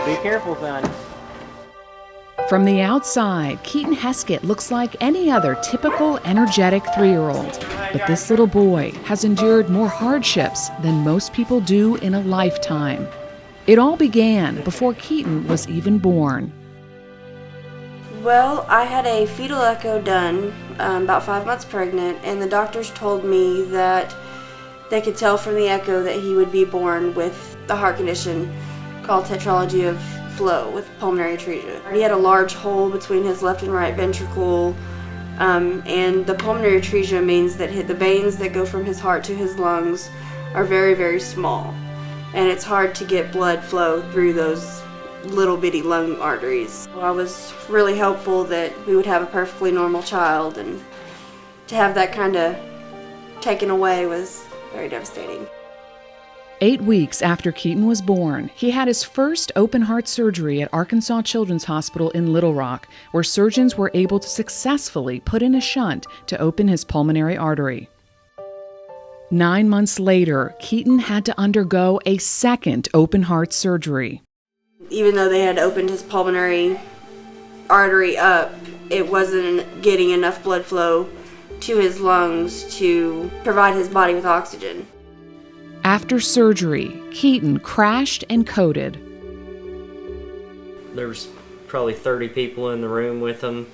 Be careful, son. From the outside, Keeten Heskett looks like any other typical, energetic 3-year-old. But this little boy has endured more hardships than most people do in a lifetime. It all began before Keeten was even born. Well, I had a fetal echo done about 5 months pregnant, and the doctors told me that they could tell from the echo that he would be born with the heart condition called tetralogy of flow with pulmonary atresia. He had a large hole between his left and right ventricle, and the pulmonary atresia means that the veins that go from his heart to his lungs are very, very small, and it's hard to get blood flow through those little bitty lung arteries. I was really hopeful that we would have a perfectly normal child, and to have that kind of taken away was very devastating. 8 weeks after Keeten was born, he had his first open-heart surgery at Arkansas Children's Hospital in Little Rock, where surgeons were able to successfully put in a shunt to open his pulmonary artery. 9 months later, Keeten had to undergo a second open-heart surgery. Even though they had opened his pulmonary artery up, it wasn't getting enough blood flow to his lungs to provide his body with oxygen. After surgery, Keeten crashed and coded. There was probably 30 people in the room with him,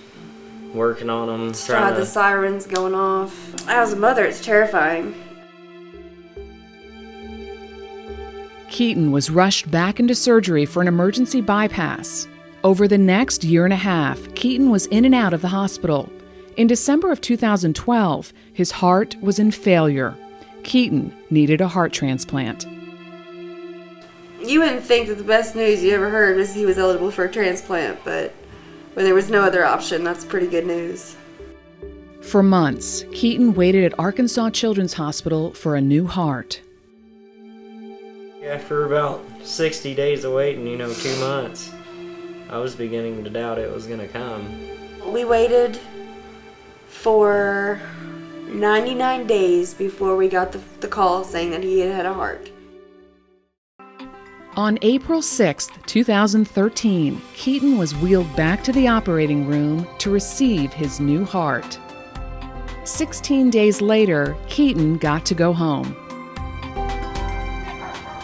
working on him. The sirens going off. As a mother, it's terrifying. Keeten was rushed back into surgery for an emergency bypass. Over the next year and a half, Keeten was in and out of the hospital. In December of 2012, his heart was in failure. Keeten needed a heart transplant. You wouldn't think that the best news you ever heard was he was eligible for a transplant, but when there was no other option, that's pretty good news. For months, Keeten waited at Arkansas Children's Hospital for a new heart. After about 60 days of waiting, 2 months, I was beginning to doubt it was going to come. We waited for 99 days before we got the call saying that he had a heart. On April 6, 2013, Keeten was wheeled back to the operating room to receive his new heart. 16 days later, Keeten got to go home.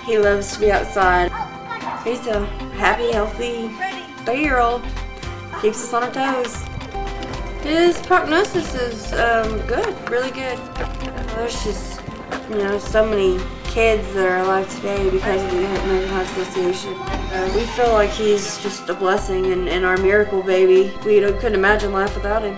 He loves to be outside. He's a happy, healthy 3-year-old. Keeps us on our toes. His prognosis is good, really good. There's just, so many kids that are alive today because of the American Heart Association. We feel like he's just a blessing and our miracle baby. We couldn't imagine life without him.